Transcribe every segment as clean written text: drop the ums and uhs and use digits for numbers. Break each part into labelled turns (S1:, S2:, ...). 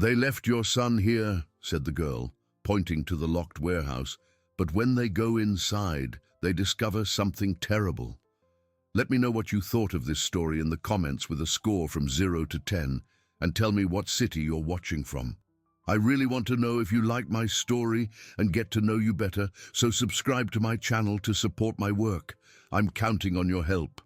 S1: "They left your son here," said the girl, pointing to the locked warehouse, "but when they go inside, they discover something terrible." Let me know what you thought of this story in the comments with a score from 0 to 10, and tell me what city you're watching from. I really want to know if you like my story and get to know you better, so subscribe to my channel to support my work. I'm counting on your help.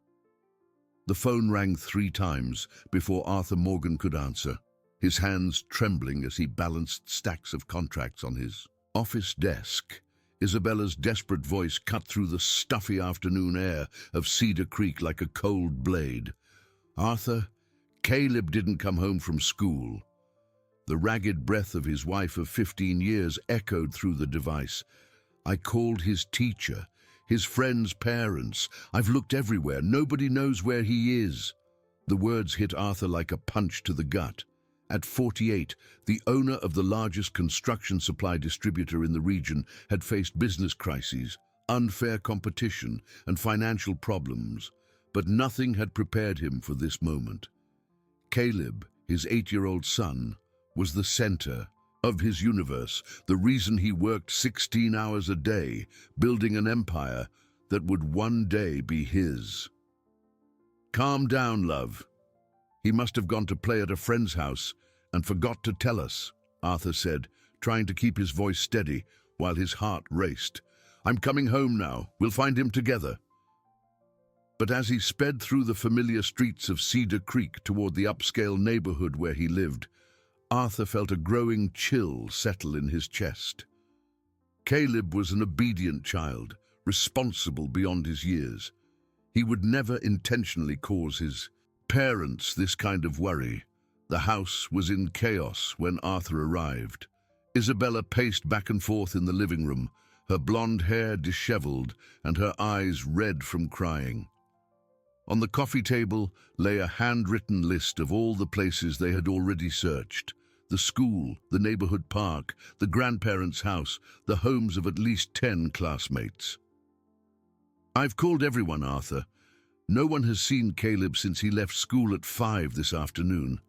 S1: The phone rang 3 times before Arthur Morgan could answer, his hands trembling as he balanced stacks of contracts on his office desk. Isabella's desperate voice cut through the stuffy afternoon air of Cedar Creek like a cold blade. "Arthur, Caleb didn't come home from school." The ragged breath of his wife of 15 years echoed through the device. "I called his teacher, his friend's parents. I've looked everywhere. Nobody knows where he is." The words hit Arthur like a punch to the gut. At 48, the owner of the largest construction supply distributor in the region had faced business crises, unfair competition, and financial problems, but nothing had prepared him for this moment. Caleb, his 8-year-old son, was the center of his universe, the reason he worked 16 hours a day, building an empire that would one day be his. "Calm down, love. He must have gone to play at a friend's house and forgot to tell us," Arthur said, trying to keep his voice steady while his heart raced. "I'm coming home now. We'll find him together." But as he sped through the familiar streets of Cedar Creek toward the upscale neighborhood where he lived, Arthur felt a growing chill settle in his chest. Caleb was an obedient child, responsible beyond his years. He would never intentionally cause his parents this kind of worry. The house was in chaos when Arthur arrived. Isabella paced back and forth in the living room, her blonde hair disheveled and her eyes red from crying. On the coffee table lay a handwritten list of all the places they had already searched: the school, the neighborhood park, the grandparents' house, the homes of at least 10 classmates. "I've called everyone, Arthur. No one has seen Caleb since he left school at 5 this afternoon,"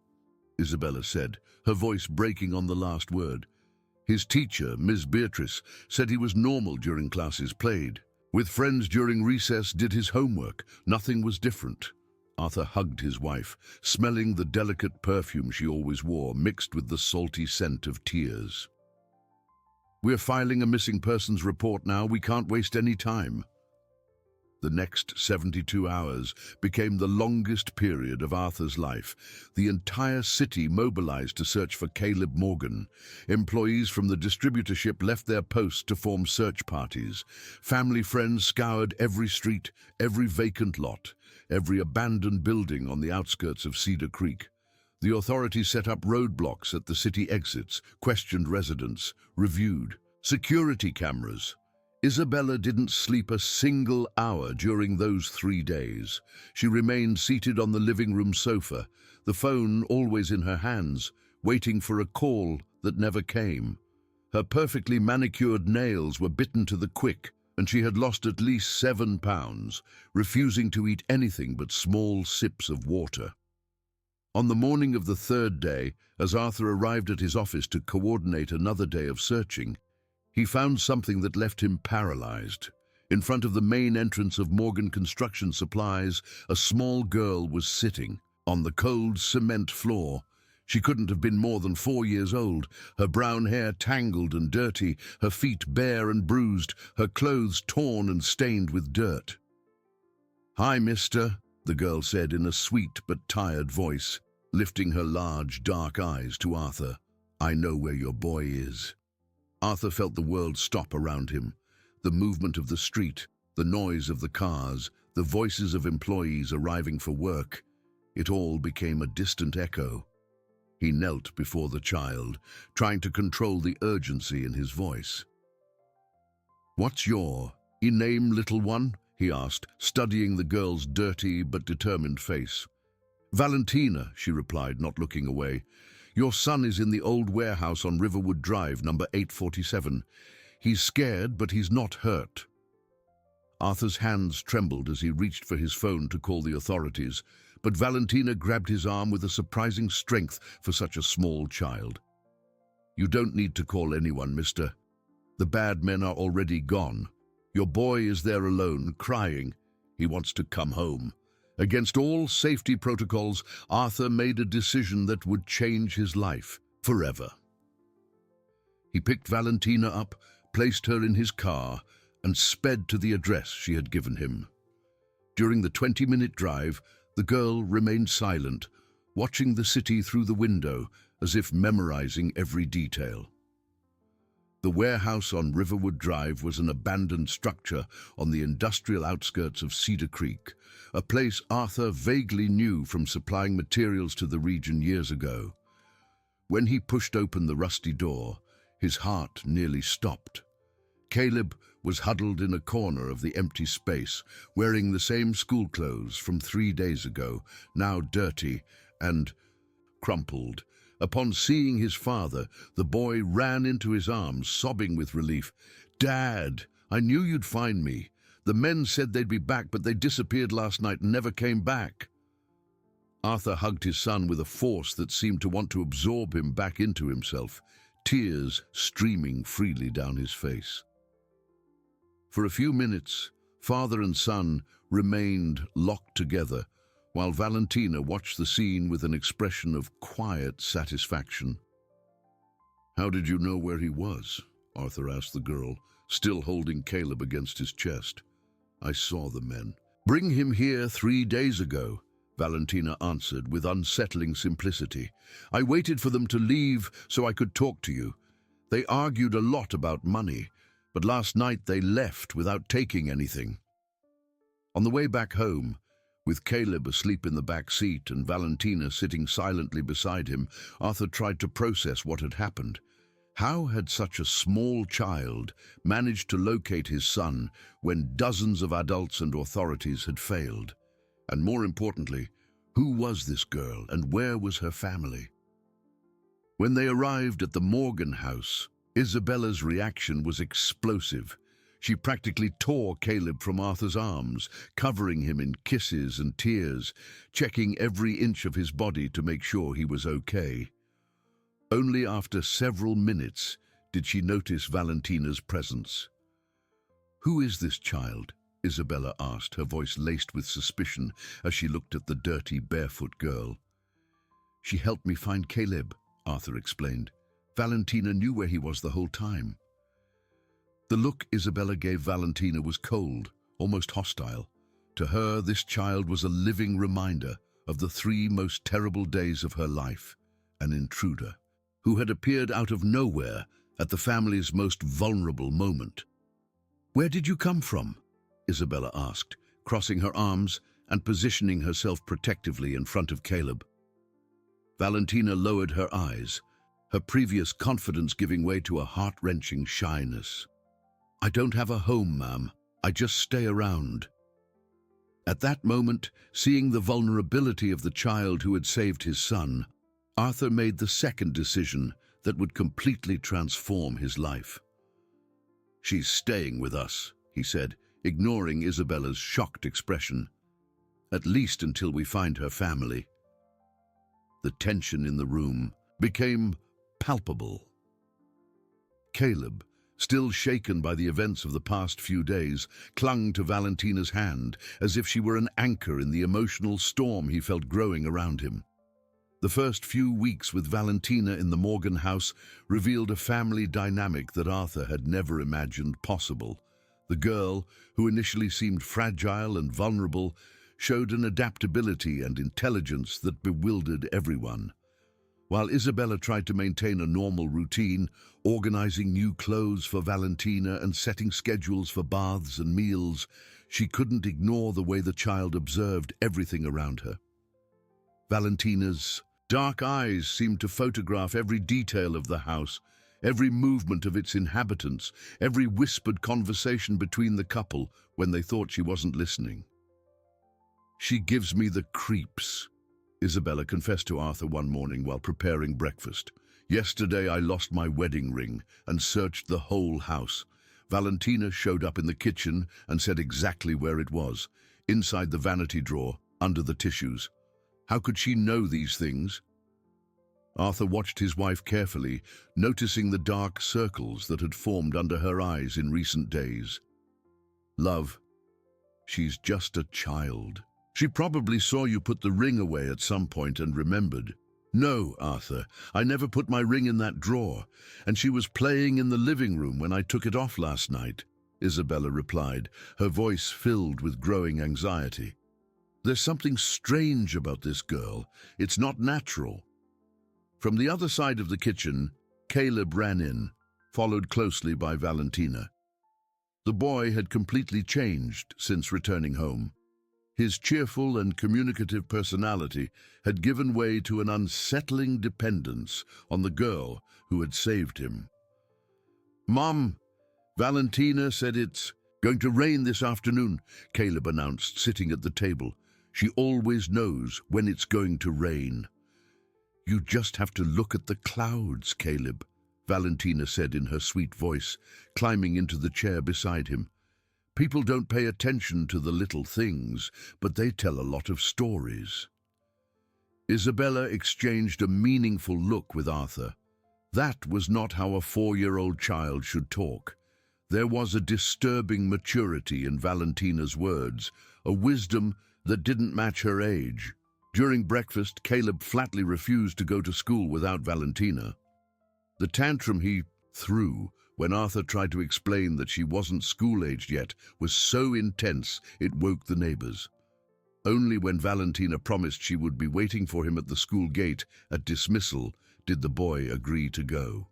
S1: Isabella said, her voice breaking on the last word. "His teacher, Ms. Beatrice, said he was normal during classes, played with friends during recess, did his homework. Nothing was different." Arthur hugged his wife, smelling the delicate perfume she always wore, mixed with the salty scent of tears. "We're filing a missing persons report now. We can't waste any time." The next 72 hours became the longest period of Arthur's life. The entire city mobilized to search for Caleb Morgan. Employees from the distributorship left their posts to form search parties. Family friends scoured every street, every vacant lot, every abandoned building on the outskirts of Cedar Creek. The authorities set up roadblocks at the city exits, questioned residents, reviewed security cameras. Isabella didn't sleep a single hour during those 3 days. She remained seated on the living room sofa, the phone always in her hands, waiting for a call that never came. Her perfectly manicured nails were bitten to the quick, and she had lost at least 7 pounds, refusing to eat anything but small sips of water. On the morning of the 3rd day, as Arthur arrived at his office to coordinate another day of searching, he found something that left him paralyzed. In front of the main entrance of Morgan Construction Supplies, a small girl was sitting on the cold cement floor. She couldn't have been more than 4 years old, her brown hair tangled and dirty, her feet bare and bruised, her clothes torn and stained with dirt. "Hi, mister," the girl said in a sweet but tired voice, lifting her large, dark eyes to Arthur. "I know where your boy is." Arthur felt the world stop around him. The movement of the street, the noise of the cars, the voices of employees arriving for work. It all became a distant echo. He knelt before the child, trying to control the urgency in his voice. "What's your name, little one?" he asked, studying the girl's dirty but determined face. "Valentina," she replied, not looking away. "Your son is in the old warehouse on Riverwood Drive, number 847. He's scared, but he's not hurt." Arthur's hands trembled as he reached for his phone to call the authorities, but Valentina grabbed his arm with a surprising strength for such a small child. You don't need to call anyone, mister. The bad men are already gone. Your boy is there alone, crying. He wants to come home. Against all safety protocols, Arthur made a decision that would change his life forever. He picked Valentina up, placed her in his car, and sped to the address she had given him. During the 20-minute drive, the girl remained silent, watching the city through the window as if memorizing every detail. The warehouse on Riverwood Drive was an abandoned structure on the industrial outskirts of Cedar Creek, a place Arthur vaguely knew from supplying materials to the region years ago. When he pushed open the rusty door, his heart nearly stopped. Caleb was huddled in a corner of the empty space, wearing the same school clothes from 3 days ago, now dirty and crumpled. Upon seeing his father, the boy ran into his arms, sobbing with relief. "Dad, I knew you'd find me. The men said they'd be back, but they disappeared last night and never came back." Arthur hugged his son with a force that seemed to want to absorb him back into himself, tears streaming freely down his face. For a few minutes, father and son remained locked together, while Valentina watched the scene with an expression of quiet satisfaction. "How did you know where he was?" Arthur asked the girl, still holding Caleb against his chest. "I saw the men." "Bring him here 3 days ago," Valentina answered with unsettling simplicity. "I waited for them to leave so I could talk to you. They argued a lot about money, but last night they left without taking anything." On the way back home, with Caleb asleep in the back seat and Valentina sitting silently beside him, Arthur tried to process what had happened. How had such a small child managed to locate his son when dozens of adults and authorities had failed? And more importantly, who was this girl and where was her family? When they arrived at the Morgan house, Isabella's reaction was explosive. She practically tore Caleb from Arthur's arms, covering him in kisses and tears, checking every inch of his body to make sure he was okay. Only after several minutes did she notice Valentina's presence. "Who is this child?" Isabella asked, her voice laced with suspicion as she looked at the dirty, barefoot girl. "She helped me find Caleb," Arthur explained. "Valentina knew where he was the whole time." The look Isabella gave Valentina was cold, almost hostile. To her, this child was a living reminder of the 3 most terrible days of her life, an intruder who had appeared out of nowhere at the family's most vulnerable moment. "Where did you come from?" Isabella asked, crossing her arms and positioning herself protectively in front of Caleb. Valentina lowered her eyes, her previous confidence giving way to a heart-wrenching shyness. "I don't have a home, ma'am. I just stay around." At that moment, seeing the vulnerability of the child who had saved his son, Arthur made the second decision that would completely transform his life. "She's staying with us," he said, ignoring Isabella's shocked expression. "At least until we find her family." The tension in the room became palpable. Caleb, still shaken by the events of the past few days, clung to Valentina's hand as if she were an anchor in the emotional storm he felt growing around him. The first few weeks with Valentina in the Morgan house revealed a family dynamic that Arthur had never imagined possible. The girl, who initially seemed fragile and vulnerable, showed an adaptability and intelligence that bewildered everyone. While Isabella tried to maintain a normal routine, organizing new clothes for Valentina and setting schedules for baths and meals, she couldn't ignore the way the child observed everything around her. Valentina's dark eyes seemed to photograph every detail of the house, every movement of its inhabitants, every whispered conversation between the couple when they thought she wasn't listening. "She gives me the creeps," Isabella confessed to Arthur one morning while preparing breakfast. "Yesterday I lost my wedding ring and searched the whole house. Valentina showed up in the kitchen and said exactly where it was, inside the vanity drawer, under the tissues. How could she know these things?" Arthur watched his wife carefully, noticing the dark circles that had formed under her eyes in recent days. Love, she's just a child. She probably saw you put the ring away at some point and remembered. No, Arthur, I never put my ring in that drawer, and she was playing in the living room when I took it off last night, Isabella replied, her voice filled with growing anxiety. There's something strange about this girl. It's not natural. From the other side of the kitchen, Caleb ran in, followed closely by Valentina. The boy had completely changed since returning home. His cheerful and communicative personality had given way to an unsettling dependence on the girl who had saved him. "Mom, Valentina said it's going to rain this afternoon," Caleb announced, sitting at the table. "She always knows when it's going to rain." "You just have to look at the clouds, Caleb," Valentina said in her sweet voice, climbing into the chair beside him. "People don't pay attention to the little things, but they tell a lot of stories." Isabella exchanged a meaningful look with Arthur. That was not how a 4-year-old child should talk. There was a disturbing maturity in Valentina's words, a wisdom that didn't match her age. During breakfast, Caleb flatly refused to go to school without Valentina. The tantrum he threw when Arthur tried to explain that she wasn't school-aged yet was so intense it woke the neighbors. Only when Valentina promised she would be waiting for him at the school gate at dismissal did the boy agree to go.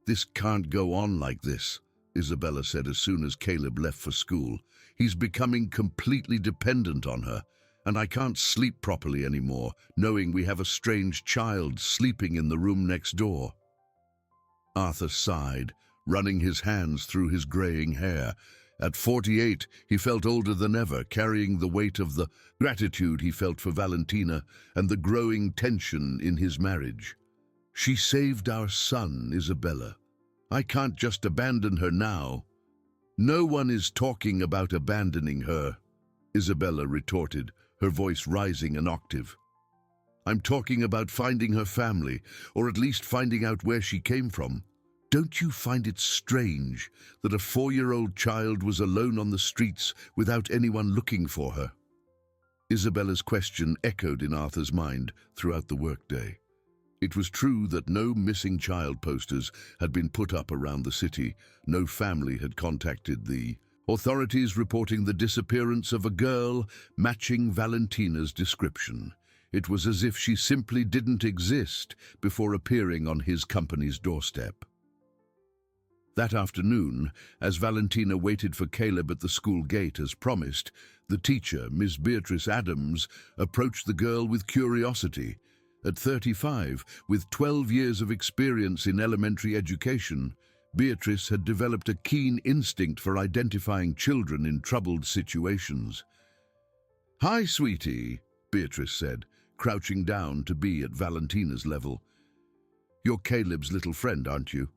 S1: "This can't go on like this," Isabella said as soon as Caleb left for school. "He's becoming completely dependent on her, and I can't sleep properly anymore, knowing we have a strange child sleeping in the room next door." Arthur sighed, running his hands through his graying hair. At 48, he felt older than ever, carrying the weight of the gratitude he felt for Valentina and the growing tension in his marriage. "She saved our son, Isabella. I can't just abandon her now." "No one is talking about abandoning her," Isabella retorted, her voice rising an octave. "I'm talking about finding her family, or at least finding out where she came from. Don't you find it strange that a 4-year-old child was alone on the streets without anyone looking for her?" Isabella's question echoed in Arthur's mind throughout the workday. It was true that no missing child posters had been put up around the city, no family had contacted the authorities reporting the disappearance of a girl matching Valentina's description. It was as if she simply didn't exist before appearing on his company's doorstep. That afternoon, as Valentina waited for Caleb at the school gate as promised, the teacher, Miss Beatrice Adams, approached the girl with curiosity. At 35, with 12 years of experience in elementary education, Beatrice had developed a keen instinct for identifying children in troubled situations. "Hi, sweetie," Beatrice said, crouching down to be at Valentina's level. "You're Caleb's little friend, aren't you?"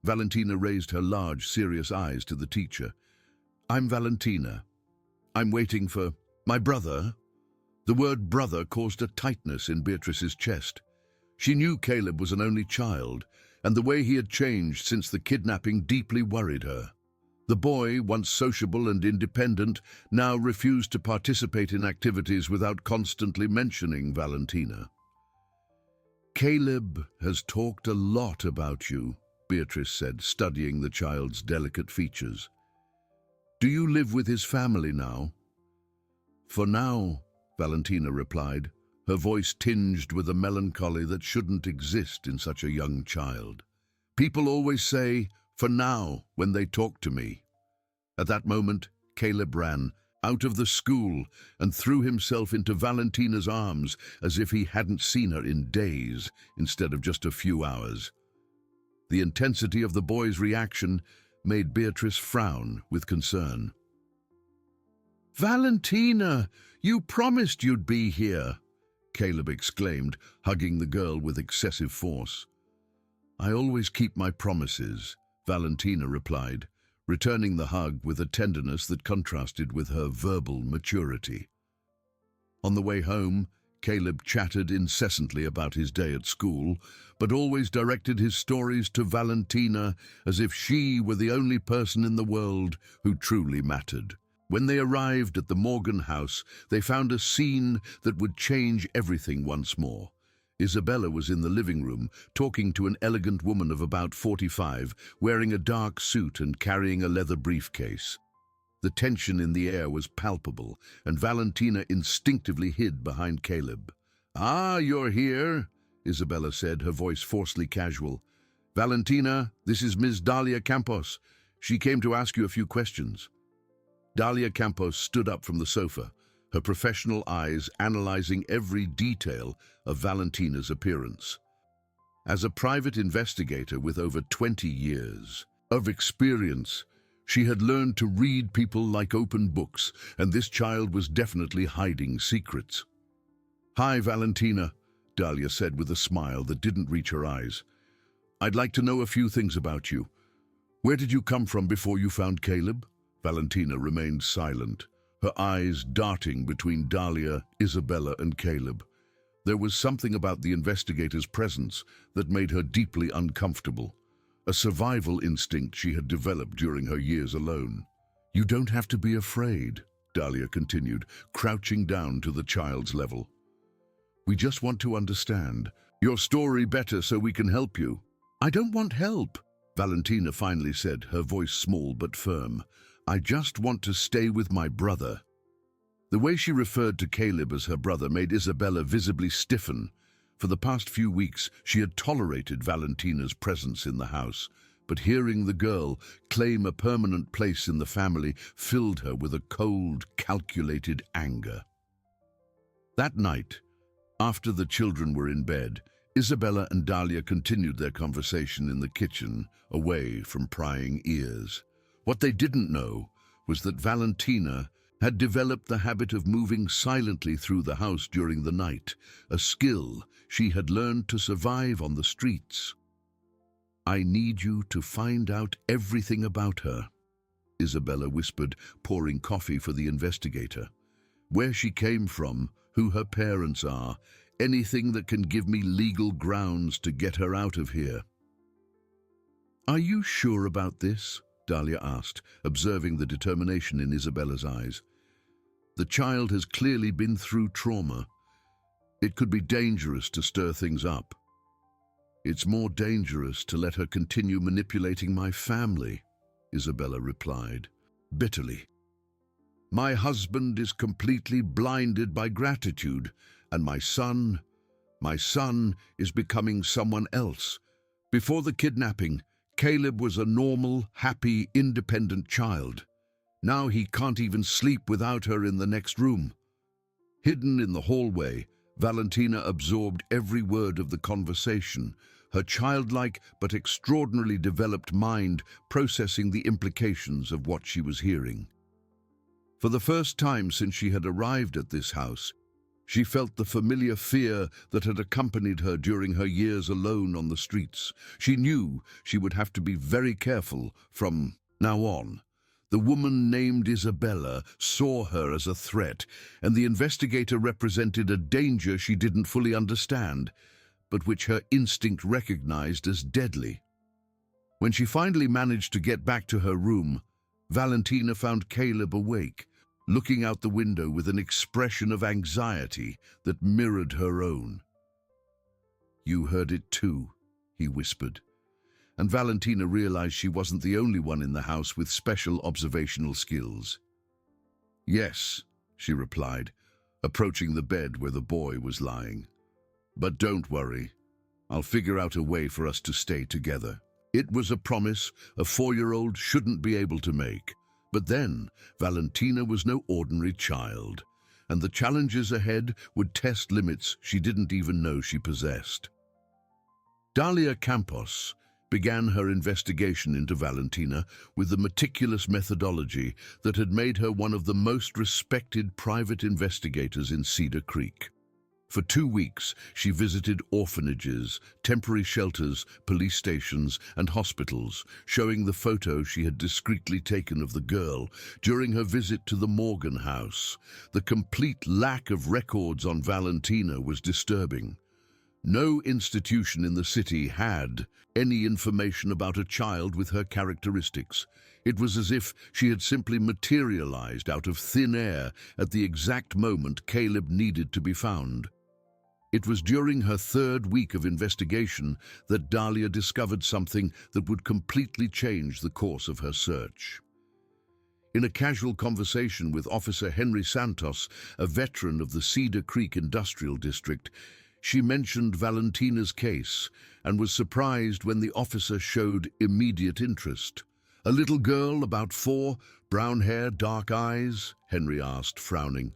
S1: Valentina raised her large, serious eyes to the teacher. "I'm Valentina. I'm waiting for my brother." The word brother caused a tightness in Beatrice's chest. She knew Caleb was an only child, and the way he had changed since the kidnapping deeply worried her. The boy, once sociable and independent, now refused to participate in activities without constantly mentioning Valentina. "Caleb has talked a lot about you," Beatrice said, studying the child's delicate features. "Do you live with his family now?" "For now," Valentina replied, her voice tinged with a melancholy that shouldn't exist in such a young child. "People always say, 'for now,' when they talk to me." At that moment, Caleb ran out of the school and threw himself into Valentina's arms as if he hadn't seen her in days instead of just a few hours. The intensity of the boy's reaction made Beatrice frown with concern. "Valentina, you promised you'd be here," Caleb exclaimed, hugging the girl with excessive force. "I always keep my promises," Valentina replied, returning the hug with a tenderness that contrasted with her verbal maturity. On the way home, Caleb chattered incessantly about his day at school, but always directed his stories to Valentina as if she were the only person in the world who truly mattered. When they arrived at the Morgan house, they found a scene that would change everything once more. Isabella was in the living room, talking to an elegant woman of about 45, wearing a dark suit and carrying a leather briefcase. The tension in the air was palpable, and Valentina instinctively hid behind Caleb. "Ah, you're here," Isabella said, her voice forcefully casual. "Valentina, this is Ms. Dalia Campos. She came to ask you a few questions." Dalia Campos stood up from the sofa, her professional eyes analyzing every detail of Valentina's appearance. As a private investigator with over 20 years of experience, she had learned to read people like open books, and this child was definitely hiding secrets. "Hi, Valentina," Dalia said with a smile that didn't reach her eyes. "I'd like to know a few things about you. Where did you come from before you found Caleb?" Valentina remained silent, her eyes darting between Dalia, Isabella, and Caleb. There was something about the investigator's presence that made her deeply uncomfortable, a survival instinct she had developed during her years alone. "You don't have to be afraid," Dalia continued, crouching down to the child's level. "We just want to understand your story better so we can help you." "I don't want help," Valentina finally said, her voice small but firm. "I just want to stay with my brother." The way she referred to Caleb as her brother made Isabella visibly stiffen. For the past few weeks, she had tolerated Valentina's presence in the house, but hearing the girl claim a permanent place in the family filled her with a cold, calculated anger. That night, after the children were in bed, Isabella and Dalia continued their conversation in the kitchen, away from prying ears. What they didn't know was that Valentina had developed the habit of moving silently through the house during the night, a skill she had learned to survive on the streets. "I need you to find out everything about her," Isabella whispered, pouring coffee for the investigator. "Where she came from, who her parents are, anything that can give me legal grounds to get her out of here." "Are you sure about this?" Dalia asked, observing the determination in Isabella's eyes. "The child has clearly been through trauma. It could be dangerous to stir things up." "It's more dangerous to let her continue manipulating my family," Isabella replied, bitterly. "My husband is completely blinded by gratitude, and my son is becoming someone else. Before the kidnapping, Caleb was a normal, happy, independent child. Now he can't even sleep without her in the next room." Hidden in the hallway, Valentina absorbed every word of the conversation, her childlike but extraordinarily developed mind processing the implications of what she was hearing. For the first time since she had arrived at this house, she felt the familiar fear that had accompanied her during her years alone on the streets. She knew she would have to be very careful from now on. The woman named Isabella saw her as a threat, and the investigator represented a danger she didn't fully understand, but which her instinct recognized as deadly. When she finally managed to get back to her room, Valentina found Caleb awake, looking out the window with an expression of anxiety that mirrored her own. "You heard it too," he whispered, and Valentina realized she wasn't the only one in the house with special observational skills. "Yes," she replied, approaching the bed where the boy was lying. "But don't worry, I'll figure out a way for us to stay together." It was a promise a 4-year-old shouldn't be able to make. But then, Valentina was no ordinary child, and the challenges ahead would test limits she didn't even know she possessed. Dalia Campos began her investigation into Valentina with the meticulous methodology that had made her one of the most respected private investigators in Cedar Creek. For 2 weeks, she visited orphanages, temporary shelters, police stations, and hospitals, showing the photo she had discreetly taken of the girl during her visit to the Morgan house. The complete lack of records on Valentina was disturbing. No institution in the city had any information about a child with her characteristics. It was as if she had simply materialized out of thin air at the exact moment Caleb needed to be found. It was during her 3rd week of investigation that Dahlia discovered something that would completely change the course of her search. In a casual conversation with Officer Henry Santos, a veteran of the Cedar Creek Industrial District, she mentioned Valentina's case and was surprised when the officer showed immediate interest. "A little girl, about 4, brown hair, dark eyes?" Henry asked, frowning.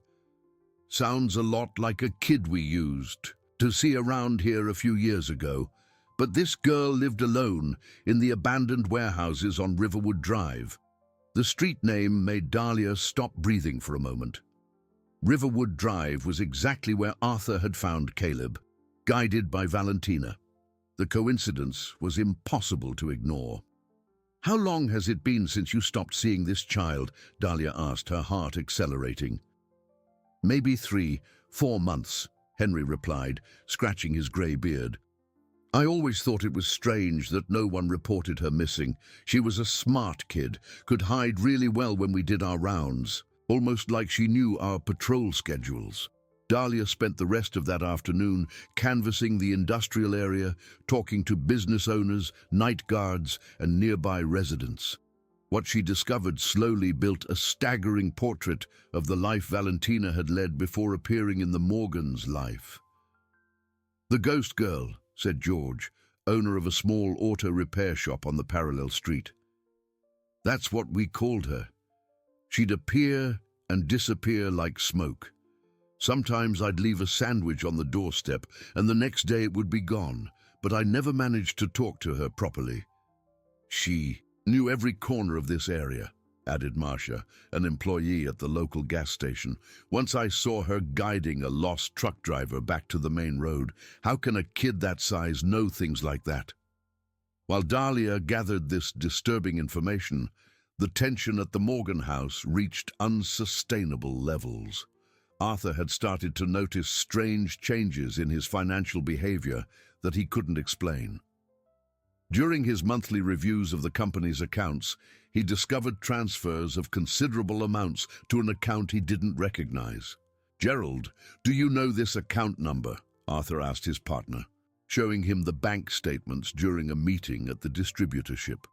S1: "Sounds a lot like a kid we used to see around here a few years ago. But this girl lived alone in the abandoned warehouses on Riverwood Drive." The street name made Dahlia stop breathing for a moment. Riverwood Drive was exactly where Arthur had found Caleb, guided by Valentina. The coincidence was impossible to ignore. "How long has it been since you stopped seeing this child?" Dahlia asked, her heart accelerating. "Maybe 3-4 months, Henry replied, scratching his grey beard. "I always thought it was strange that no one reported her missing. She was a smart kid, could hide really well when we did our rounds. Almost like she knew our patrol schedules." Dahlia spent the rest of that afternoon canvassing the industrial area, talking to business owners, night guards, and nearby residents. What she discovered slowly built a staggering portrait of the life Valentina had led before appearing in the Morgans' life. "The ghost girl," said George, owner of a small auto repair shop on the parallel street. "That's what we called her. She'd appear and disappear like smoke. Sometimes I'd leave a sandwich on the doorstep and the next day it would be gone, but I never managed to talk to her properly. She knew every corner of this area," added Marcia, an employee at the local gas station. "Once I saw her guiding a lost truck driver back to the main road. How can a kid that size know things like that?" While Dahlia gathered this disturbing information, the tension at the Morgan house reached unsustainable levels. Arthur had started to notice strange changes in his financial behavior that he couldn't explain. During his monthly reviews of the company's accounts, he discovered transfers of considerable amounts to an account he didn't recognize. "Gerald, do you know this account number?" Arthur asked his partner, showing him the bank statements during a meeting at the distributorship.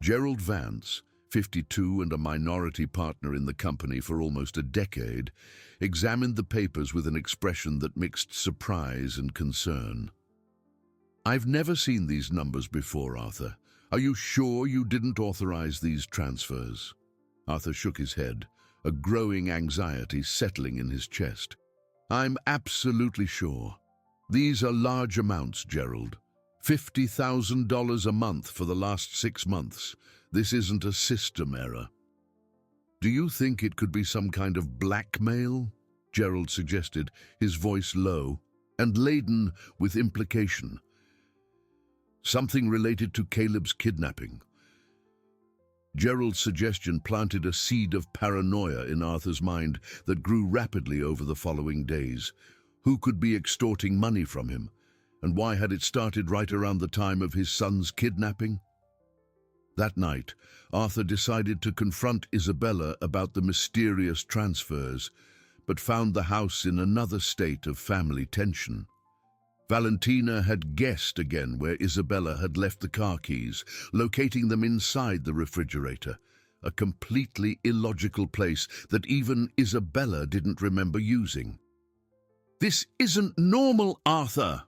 S1: Gerald Vance, 52 and a minority partner in the company for almost a decade, examined the papers with an expression that mixed surprise and concern. "I've never seen these numbers before, Arthur. Are you sure you didn't authorize these transfers?" Arthur shook his head, a growing anxiety settling in his chest. "I'm absolutely sure. These are large amounts, Gerald. $50,000 a month for the last 6 months. This isn't a system error." "Do you think it could be some kind of blackmail?" Gerald suggested, his voice low and laden with implication. "Something related to Caleb's kidnapping." Gerald's suggestion planted a seed of paranoia in Arthur's mind that grew rapidly over the following days. Who could be extorting money from him? And why had it started right around the time of his son's kidnapping? That night, Arthur decided to confront Isabella about the mysterious transfers, but found the house in another state of family tension. Valentina had guessed again where Isabella had left the car keys, locating them inside the refrigerator, a completely illogical place that even Isabella didn't remember using. "This isn't normal, Arthur!"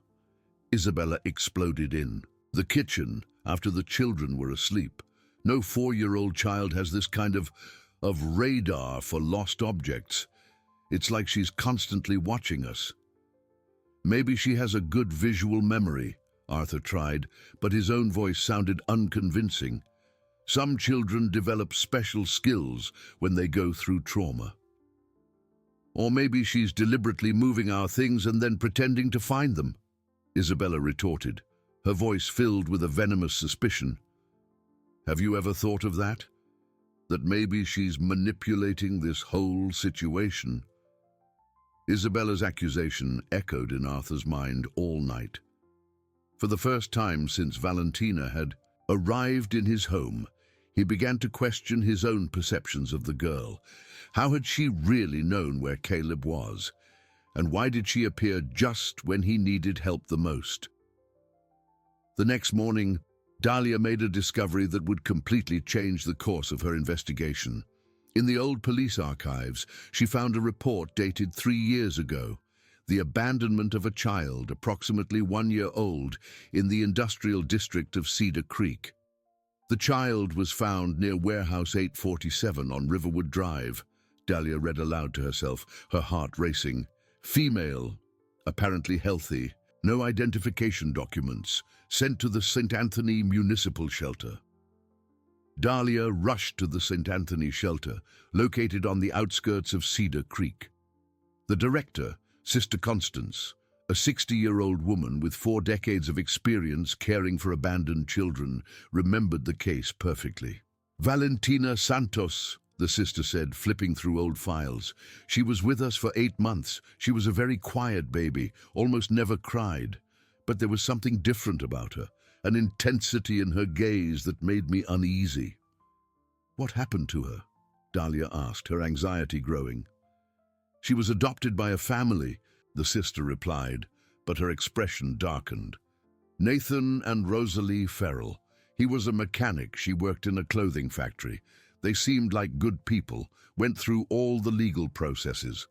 S1: Isabella exploded in the kitchen after the children were asleep. "No 4-year-old child has this kind of radar for lost objects. It's like she's constantly watching us." "Maybe she has a good visual memory," Arthur tried, but his own voice sounded unconvincing. "Some children develop special skills when they go through trauma." Or maybe she's deliberately moving our things and then pretending to find them, Isabella retorted, her voice filled with a venomous suspicion. Have you ever thought of that? That maybe she's manipulating this whole situation? Isabella's accusation echoed in Arthur's mind all night. For the first time since Valentina had arrived in his home, he began to question his own perceptions of the girl. How had she really known where Caleb was? And why did she appear just when he needed help the most? The next morning, Dahlia made a discovery that would completely change the course of her investigation. In the old police archives, she found a report dated 3 years ago, the abandonment of a child approximately 1 year old in the industrial district of Cedar Creek. The child was found near Warehouse 847 on Riverwood Drive. Dahlia read aloud to herself, her heart racing. Female, apparently healthy, no identification documents, sent to the St. Anthony Municipal Shelter. Dahlia rushed to the St. Anthony shelter, located on the outskirts of Cedar Creek. The director, Sister Constance, a 60-year-old woman with 4 decades of experience caring for abandoned children, remembered the case perfectly. Valentina Santos, the sister said, flipping through old files. She was with us for 8 months. She was a very quiet baby, almost never cried. But there was something different about her, an intensity in her gaze that made me uneasy. What happened to her? Dahlia asked, her anxiety growing. She was adopted by a family, the sister replied, but her expression darkened. Nathan and Rosalie Farrell. He was a mechanic. She worked in a clothing factory. They seemed like good people, went through all the legal processes.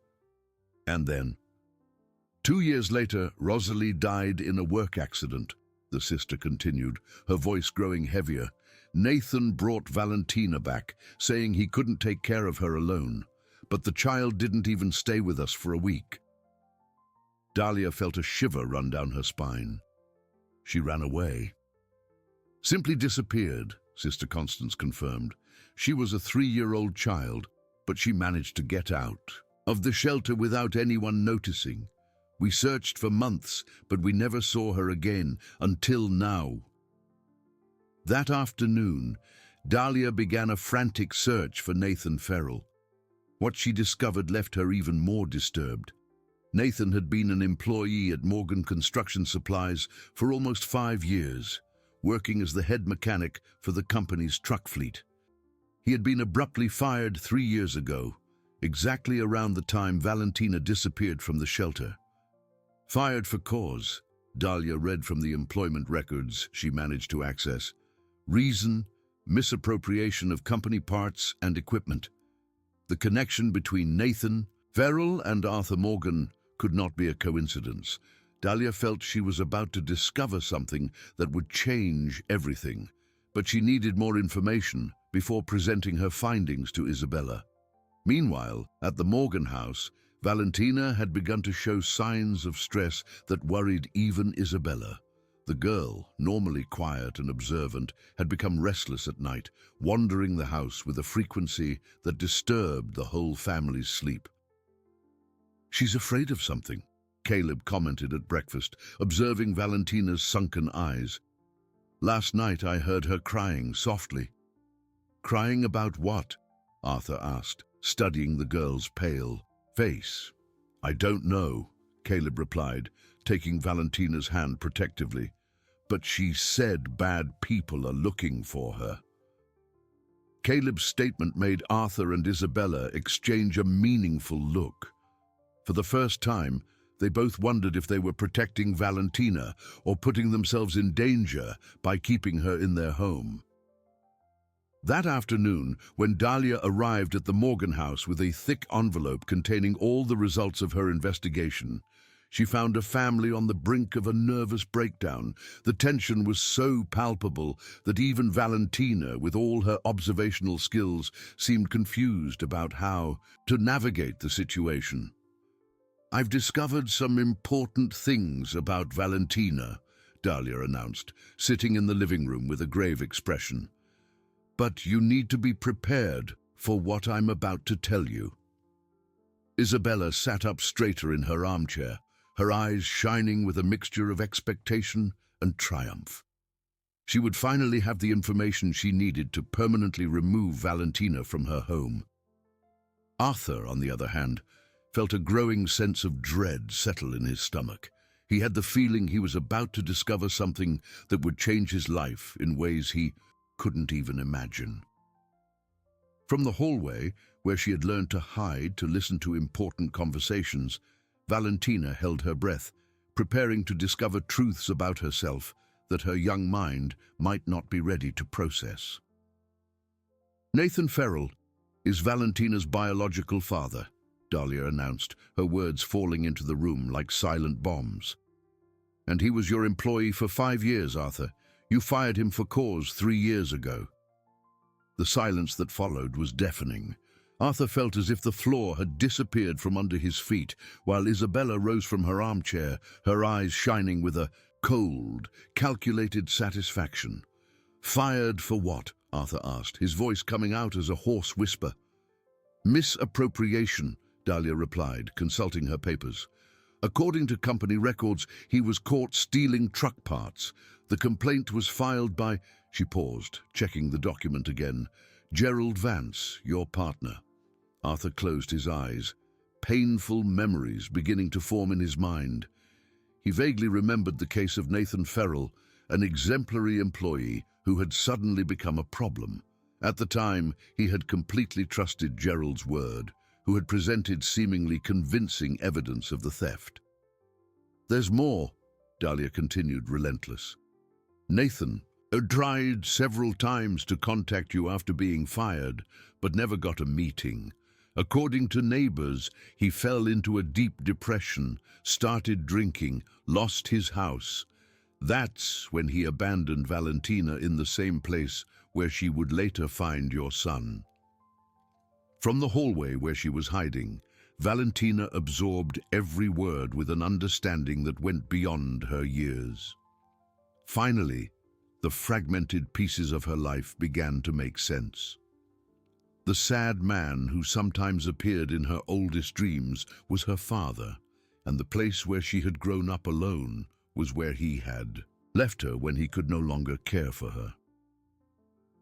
S1: And then, 2 years later, Rosalie died in a work accident, the sister continued, her voice growing heavier. Nathan brought Valentina back, saying he couldn't take care of her alone, but the child didn't even stay with us for a week. Dahlia felt a shiver run down her spine. She ran away. Simply disappeared, Sister Constance confirmed. She was a 3-year-old child, but she managed to get out of the shelter without anyone noticing. We searched for months, but we never saw her again, until now. That afternoon, Dahlia began a frantic search for Nathan Farrell. What she discovered left her even more disturbed. Nathan had been an employee at Morgan Construction Supplies for almost 5 years, working as the head mechanic for the company's truck fleet. He had been abruptly fired 3 years ago, exactly around the time Valentina disappeared from the shelter. Fired for cause, Dahlia read from the employment records she managed to access. Reason, misappropriation of company parts and equipment. The connection between Nathan Farrell and Arthur Morgan could not be a coincidence. Dahlia felt she was about to discover something that would change everything, but she needed more information before presenting her findings to Isabella. Meanwhile, at the Morgan house, Valentina had begun to show signs of stress that worried even Isabella. The girl, normally quiet and observant, had become restless at night, wandering the house with a frequency that disturbed the whole family's sleep. She's afraid of something, Caleb commented at breakfast, observing Valentina's sunken eyes. Last night I heard her crying softly. Crying about what? Arthur asked, studying the girl's pale face. I don't know, Caleb replied, taking Valentina's hand protectively. But she said bad people are looking for her. Caleb's statement made Arthur and Isabella exchange a meaningful look. For the first time, they both wondered if they were protecting Valentina or putting themselves in danger by keeping her in their home. That afternoon, when Dahlia arrived at the Morgan house with a thick envelope containing all the results of her investigation, she found a family on the brink of a nervous breakdown. The tension was so palpable that even Valentina, with all her observational skills, seemed confused about how to navigate the situation. I've discovered some important things about Valentina, Dahlia announced, sitting in the living room with a grave expression. But you need to be prepared for what I'm about to tell you. Isabella sat up straighter in her armchair, her eyes shining with a mixture of expectation and triumph. She would finally have the information she needed to permanently remove Valentina from her home. Arthur, on the other hand, felt a growing sense of dread settle in his stomach. He had the feeling he was about to discover something that would change his life in ways he couldn't even imagine. From the hallway, where she had learned to hide to listen to important conversations, Valentina held her breath, preparing to discover truths about herself that her young mind might not be ready to process. Nathan Ferrell is Valentina's biological father, Dahlia announced, her words falling into the room like silent bombs. And he was your employee for 5 years, Arthur. You fired him for cause 3 years ago. The silence that followed was deafening. Arthur felt as if the floor had disappeared from under his feet, while Isabella rose from her armchair, her eyes shining with a cold, calculated satisfaction. Fired for what? Arthur asked, his voice coming out as a hoarse whisper. Misappropriation, Dahlia replied, consulting her papers. According to company records, he was caught stealing truck parts. The complaint was filed by... She paused, checking the document again. Gerald Vance, your partner. Arthur closed his eyes, painful memories beginning to form in his mind. He vaguely remembered the case of Nathan Ferrell, an exemplary employee who had suddenly become a problem. At the time, he had completely trusted Gerald's word, who had presented seemingly convincing evidence of the theft. There's more, Dahlia continued, relentless. Nathan tried several times to contact you after being fired, but never got a meeting. According to neighbors, he fell into a deep depression, started drinking, lost his house. That's when he abandoned Valentina in the same place where she would later find your son. From the hallway where she was hiding, Valentina absorbed every word with an understanding that went beyond her years. Finally, the fragmented pieces of her life began to make sense. The sad man who sometimes appeared in her oldest dreams was her father, and the place where she had grown up alone was where he had left her when he could no longer care for her.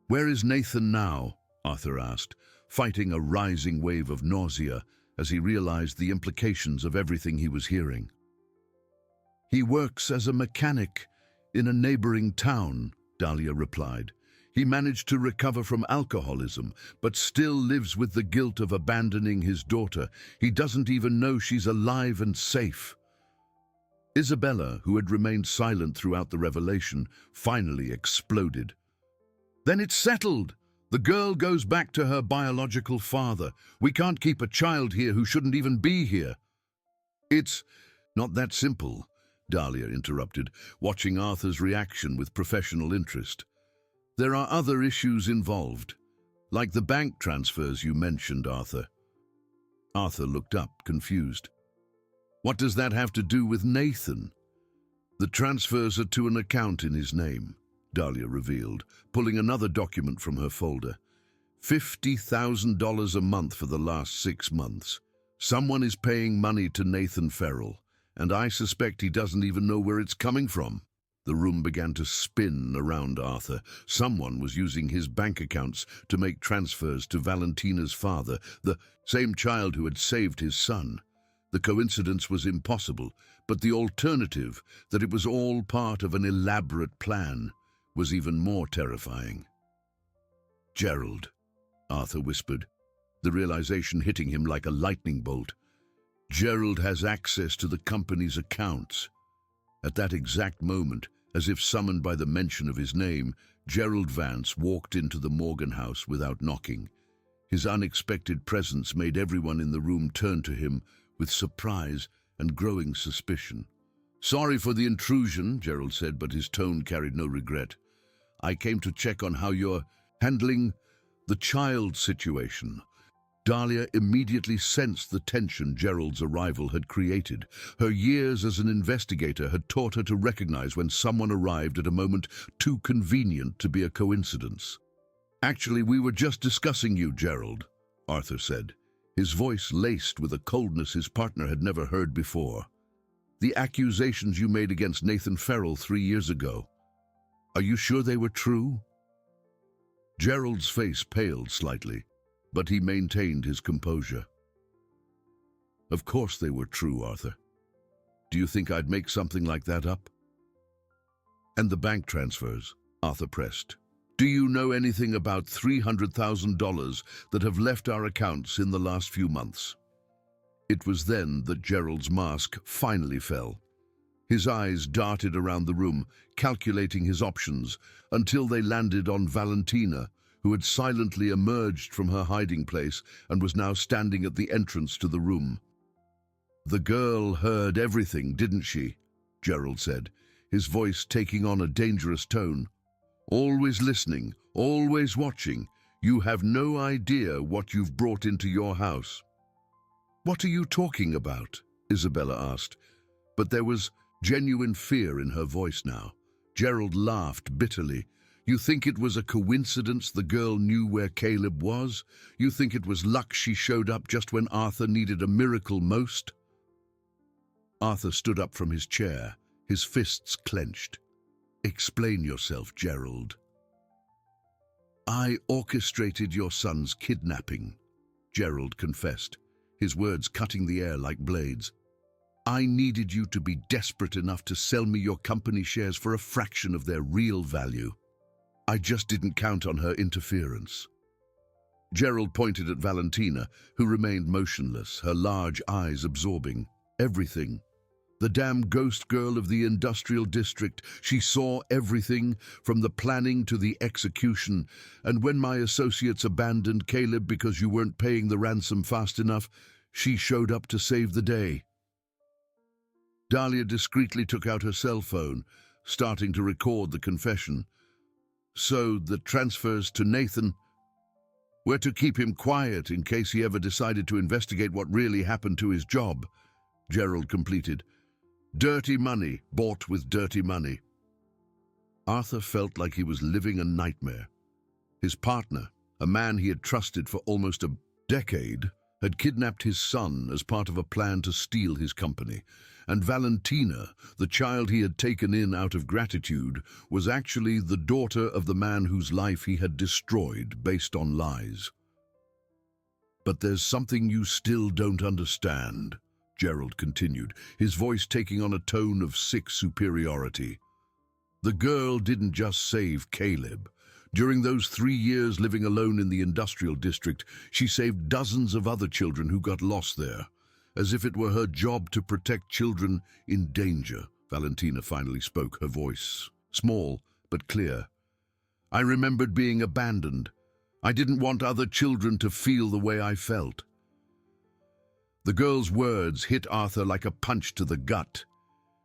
S1: Where is Nathan now? Arthur asked, fighting a rising wave of nausea as he realized the implications of everything he was hearing. He works as a mechanic in a neighboring town, Dahlia replied. He managed to recover from alcoholism, but still lives with the guilt of abandoning his daughter. He doesn't even know she's alive and safe. Isabella, who had remained silent throughout the revelation, finally exploded. Then it's settled. The girl goes back to her biological father. We can't keep a child here who shouldn't even be here. It's not that simple, Dahlia interrupted, watching Arthur's reaction with professional interest. There are other issues involved, like the bank transfers you mentioned, Arthur. Arthur looked up, confused. What does that have to do with Nathan? The transfers are to an account in his name, Dahlia revealed, pulling another document from her folder. $50,000 a month for the last 6 months. Someone is paying money to Nathan Ferrell, and I suspect he doesn't even know where it's coming from. The room began to spin around Arthur. Someone was using his bank accounts to make transfers to Valentina's father, the same child who had saved his son. The coincidence was impossible, but the alternative, that it was all part of an elaborate plan, was even more terrifying. Gerald, Arthur whispered, the realization hitting him like a lightning bolt. Gerald has access to the company's accounts. At that exact moment, as if summoned by the mention of his name, Gerald Vance walked into the Morgan house without knocking. His unexpected presence made everyone in the room turn to him with surprise and growing suspicion. Sorry for the intrusion, Gerald said, but his tone carried no regret. I came to check on how you're handling the child situation. Dahlia immediately sensed the tension Gerald's arrival had created. Her years as an investigator had taught her to recognize when someone arrived at a moment too convenient to be a coincidence. Actually, we were just discussing you, Gerald, Arthur said, his voice laced with a coldness his partner had never heard before. "The accusations you made against Nathan Farrell 3 years ago, are you sure they were true?" Gerald's face paled slightly, but he maintained his composure. "Of course they were true, Arthur. Do you think I'd make something like that up?" "And the bank transfers?" Arthur pressed. "Do you know anything about $300,000 that have left our accounts in the last few months?" It was then that Gerald's mask finally fell. His eyes darted around the room, calculating his options, until they landed on Valentina, who had silently emerged from her hiding place and was now standing at the entrance to the room. "The girl heard everything, didn't she?" Gerald said, his voice taking on a dangerous tone. "Always listening, always watching. You have no idea what you've brought into your house." "What are you talking about?" Isabella asked, but there was genuine fear in her voice now. Gerald laughed bitterly. "You think it was a coincidence the girl knew where Caleb was? You think it was luck she showed up just when Arthur needed a miracle most?" Arthur stood up from his chair, his fists clenched. "Explain yourself, Gerald." "I orchestrated your son's kidnapping," Gerald confessed, his words cutting the air like blades. "I needed you to be desperate enough to sell me your company shares for a fraction of their real value. I just didn't count on her interference." Gerald pointed at Valentina, who remained motionless, her large eyes absorbing everything. "The damn ghost girl of the industrial district. She saw everything, from the planning to the execution. And when my associates abandoned Caleb because you weren't paying the ransom fast enough, she showed up to save the day." Dahlia discreetly took out her cell phone, starting to record the confession. "So the transfers to Nathan were to keep him quiet in case he ever decided to investigate what really happened to his job," Gerald completed. "Dirty money, bought with dirty money." Arthur felt like he was living a nightmare. His partner, a man he had trusted for almost a decade, had kidnapped his son as part of a plan to steal his company, and Valentina, the child he had taken in out of gratitude, was actually the daughter of the man whose life he had destroyed based on lies. "But there's something you still don't understand," Gerald continued, his voice taking on a tone of sick superiority. "The girl didn't just save Caleb. During those 3 years living alone in the industrial district, she saved dozens of other children who got lost there, as if it were her job to protect children in danger." Valentina finally spoke, her voice small but clear. "I remembered being abandoned. I didn't want other children to feel the way I felt." The girl's words hit Arthur like a punch to the gut.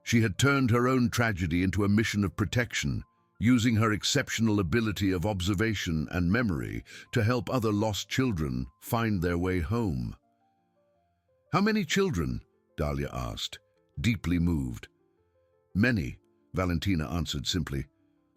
S1: She had turned her own tragedy into a mission of protection, using her exceptional ability of observation and memory to help other lost children find their way home. "How many children?" Dahlia asked, deeply moved. "Many," Valentina answered simply.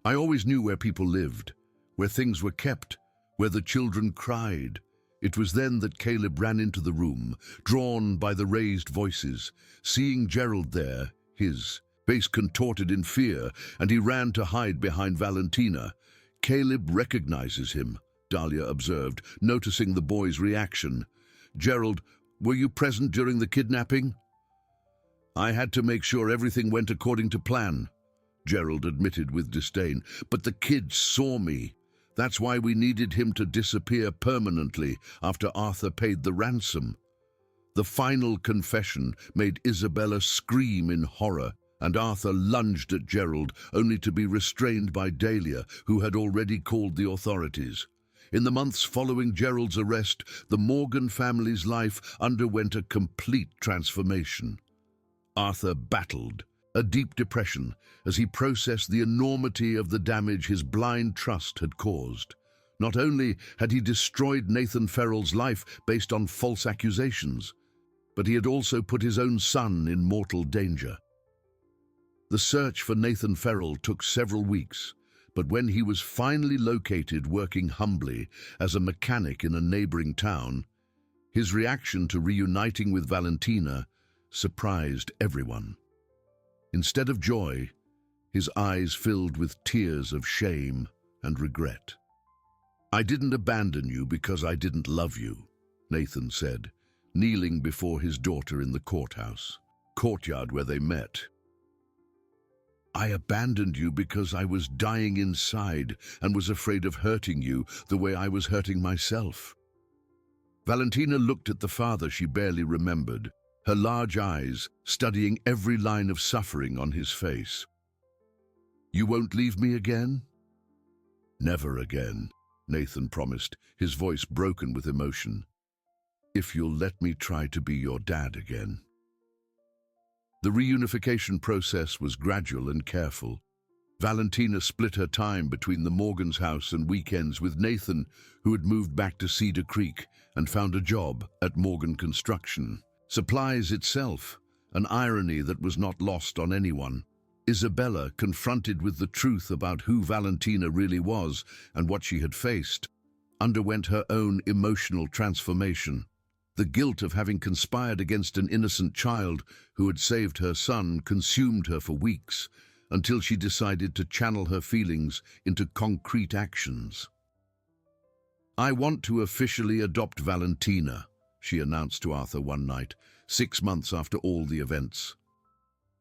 S1: "I always knew where people lived, where things were kept, where the children cried." It was then that Caleb ran into the room, drawn by the raised voices. Seeing Gerald there, his face contorted in fear, and he ran to hide behind Valentina. "Caleb recognizes him," Dahlia observed, noticing the boy's reaction. "Gerald, were you present during the kidnapping?" "I had to make sure everything went according to plan," Gerald admitted with disdain. "But the kids saw me. That's why we needed him to disappear permanently after Arthur paid the ransom." The final confession made Isabella scream in horror, and Arthur lunged at Gerald, only to be restrained by Dahlia, who had already called the authorities. In the months following Gerald's arrest, the Morgan family's life underwent a complete transformation. Arthur battled a deep depression as he processed the enormity of the damage his blind trust had caused. Not only had he destroyed Nathan Farrell's life based on false accusations, but he had also put his own son in mortal danger. The search for Nathan Farrell took several weeks, but when he was finally located working humbly as a mechanic in a neighboring town, His reaction to reuniting with Valentina surprised everyone. Instead of joy, his eyes filled with tears of shame and regret. "I didn't abandon you because I didn't love you," Nathan said, kneeling before his daughter in the courtyard where they met. "I abandoned you because I was dying inside and was afraid of hurting you the way I was hurting myself." Valentina looked at the father she barely remembered, her large eyes studying every line of suffering on his face. "You won't leave me again?" "Never again," Nathan promised, his voice broken with emotion. "If you'll let me try to be your dad again." The reunification process was gradual and careful. Valentina split her time between the Morgans' house and weekends with Nathan, who had moved back to Cedar Creek and found a job at Morgan Construction. Supplies itself, an irony that was not lost on anyone. Isabella, confronted with the truth about who Valentina really was and what she had faced, underwent her own emotional transformation. The guilt of having conspired against an innocent child who had saved her son consumed her for weeks, until she decided to channel her feelings into concrete actions. "I want to officially adopt Valentina," she announced to Arthur one night, 6 months after all the events.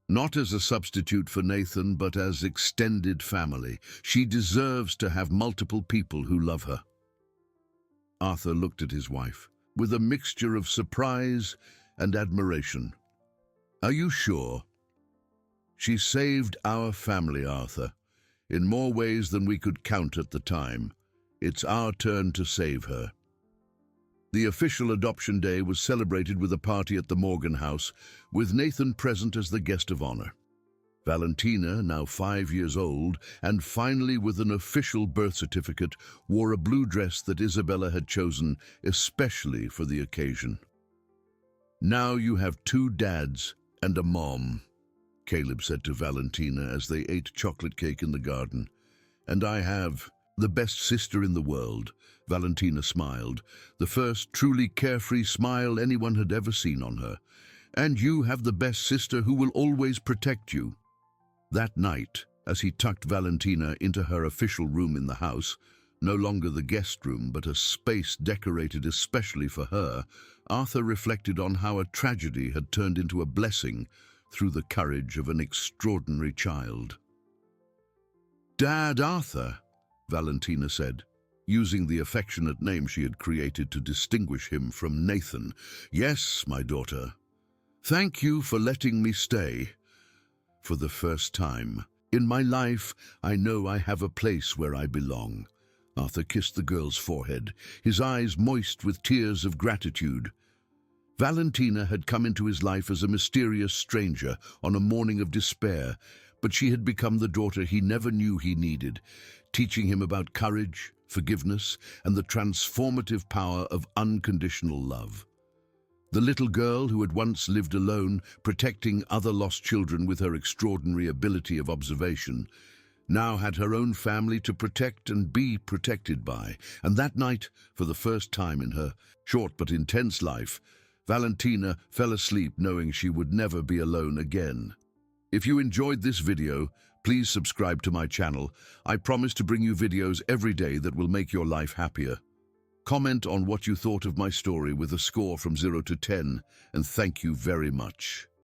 S1: "Not as a substitute for Nathan, but as extended family. She deserves to have multiple people who love her." Arthur looked at his wife with a mixture of surprise and admiration. "Are you sure?" "She saved our family, Arthur, in more ways than we could count at the time. It's our turn to save her." The official adoption day was celebrated with a party at the Morgan house, with Nathan present as the guest of honor. Valentina, now 5 years old, and finally with an official birth certificate, wore a blue dress that Isabella had chosen especially for the occasion. "Now you have 2 dads and a mom," Caleb said to Valentina as they ate chocolate cake in the garden. "And I have the best sister in the world." Valentina smiled, the first truly carefree smile anyone had ever seen on her. "And you have the best sister who will always protect you." That night, as he tucked Valentina into her official room in the house, no longer the guest room but a space decorated especially for her, Arthur reflected on how a tragedy had turned into a blessing through the courage of an extraordinary child. "Dad Arthur," Valentina said, using the affectionate name she had created to distinguish him from Nathan. "Yes, my daughter. Thank you for letting me stay. For the first time in my life, I know I have a place where I belong." Arthur kissed the girl's forehead, his eyes moist with tears of gratitude. Valentina had come into his life as a mysterious stranger on a morning of despair, but she had become the daughter he never knew he needed, teaching him about courage, forgiveness, and the transformative power of unconditional love. The little girl who had once lived alone, protecting other lost children with her extraordinary ability of observation, now had her own family to protect and be protected by. And that night, for the first time in her short but intense life, Valentina fell asleep knowing she would never be alone again. If you enjoyed this video, please subscribe to my channel. I promise to bring you videos every day that will make your life happier. Comment on what you thought of my story with a score from 0 to 10, and thank you very much.